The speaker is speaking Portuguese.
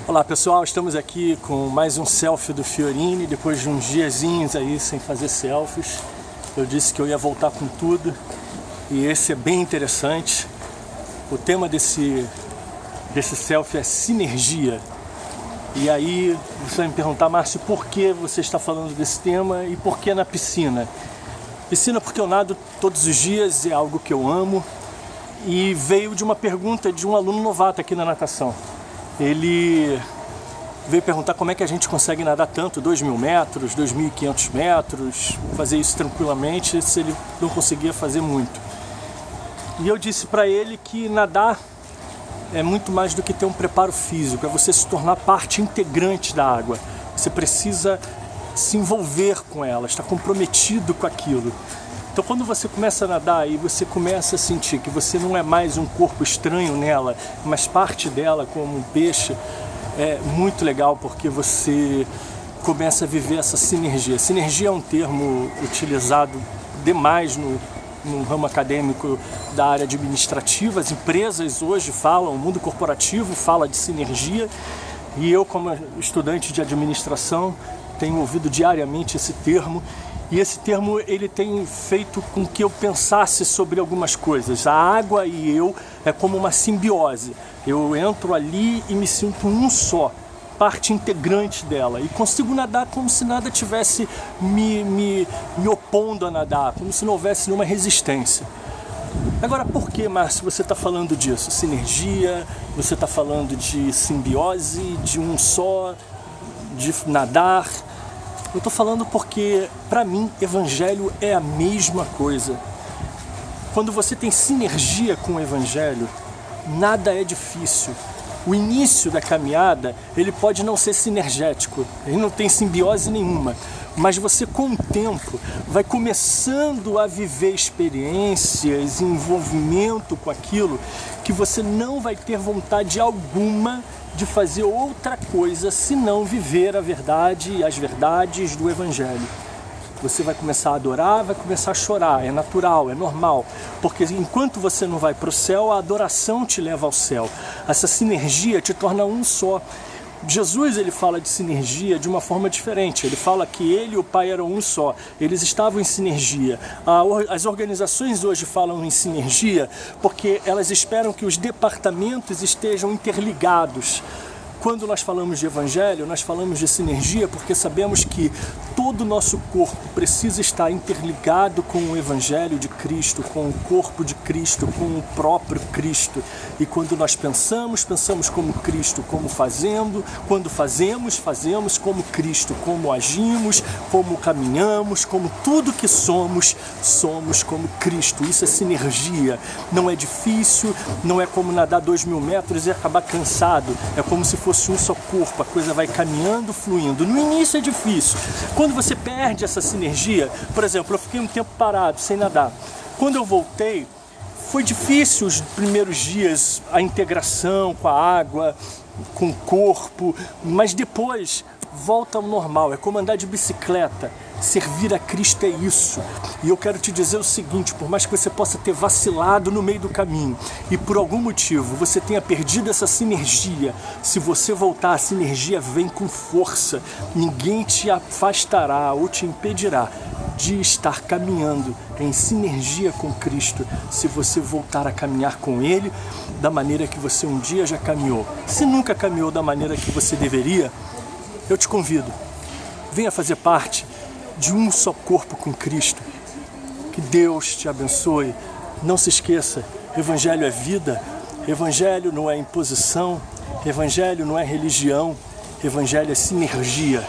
Olá pessoal, estamos aqui com mais um selfie do Fiorini, depois de uns diazinhos aí sem fazer selfies. Eu disse que eu ia voltar com tudo e esse é bem interessante. O tema desse selfie é sinergia. E aí você vai me perguntar, Márcio, por que você está falando desse tema e por que na piscina? Piscina porque eu nado todos os dias, é algo que eu amo, e veio de uma pergunta de um aluno novato aqui na natação. Ele veio perguntar como é que a gente consegue nadar tanto, 2.000 metros, 2.500 metros, fazer isso tranquilamente, se ele não conseguia fazer muito. E eu disse para ele que nadar é muito mais do que ter um preparo físico, é você se tornar parte integrante da água. Você precisa se envolver com ela, estar comprometido com aquilo. Então quando você começa a nadar e você começa a sentir que você não é mais um corpo estranho nela, mas parte dela como um peixe, é muito legal porque você começa a viver essa sinergia. Sinergia é um termo utilizado demais no ramo acadêmico da área administrativa. As empresas hoje falam, o mundo corporativo fala de sinergia, e eu, como estudante de administração, tenho ouvido diariamente esse termo. E esse termo ele tem feito com que eu pensasse sobre algumas coisas. A água e eu é como uma simbiose. Eu entro ali e me sinto um só, parte integrante dela. E consigo nadar como se nada tivesse me opondo a nadar, como se não houvesse nenhuma resistência. Agora, por que, Márcio, você está falando disso? Sinergia, você está falando de simbiose, de um só, de nadar. Eu estou falando porque, para mim, evangelho é a mesma coisa. Quando você tem sinergia com o evangelho, nada é difícil. O início da caminhada, ele pode não ser sinergético, ele não tem simbiose nenhuma, mas você, com o tempo, vai começando a viver experiências, envolvimento com aquilo, que você não vai ter vontade alguma de fazer outra coisa senão viver a verdade e as verdades do Evangelho. Você vai começar a adorar, vai começar a chorar, é natural, é normal, porque enquanto você não vai para o céu, a adoração te leva ao céu. Essa sinergia te torna um só. Jesus, ele fala de sinergia de uma forma diferente. Ele fala que ele e o Pai eram um só. Eles estavam em sinergia. As organizações hoje falam em sinergia porque elas esperam que os departamentos estejam interligados. Quando nós falamos de evangelho, nós falamos de sinergia porque sabemos que todo o nosso corpo precisa estar interligado com o evangelho de Cristo, com o corpo de Cristo, com o próprio Cristo. E quando nós pensamos como Cristo, como fazendo, quando fazemos como Cristo, como agimos, como caminhamos, como tudo que somos como Cristo. Isso é sinergia. Não é difícil, não é como nadar 2.000 metros e acabar cansado. É como se fosse um só corpo, a coisa vai caminhando, fluindo. No início é difícil. Quando você perde essa sinergia, por exemplo, eu fiquei um tempo parado, sem nadar. Quando eu voltei, foi difícil os primeiros dias, a integração com a água, com o corpo, mas depois volta ao normal. É como andar de bicicleta. Servir a Cristo é isso. E eu quero te dizer o seguinte, por mais que você possa ter vacilado no meio do caminho e por algum motivo você tenha perdido essa sinergia, se você voltar, a sinergia vem com força. Ninguém te afastará ou te impedirá de estar caminhando em sinergia com Cristo, se você voltar a caminhar com Ele da maneira que você um dia já caminhou. Se nunca caminhou da maneira que você deveria, eu te convido, venha fazer parte de um só corpo com Cristo. Que Deus te abençoe. Não se esqueça, Evangelho é vida, Evangelho não é imposição, Evangelho não é religião, Evangelho é sinergia.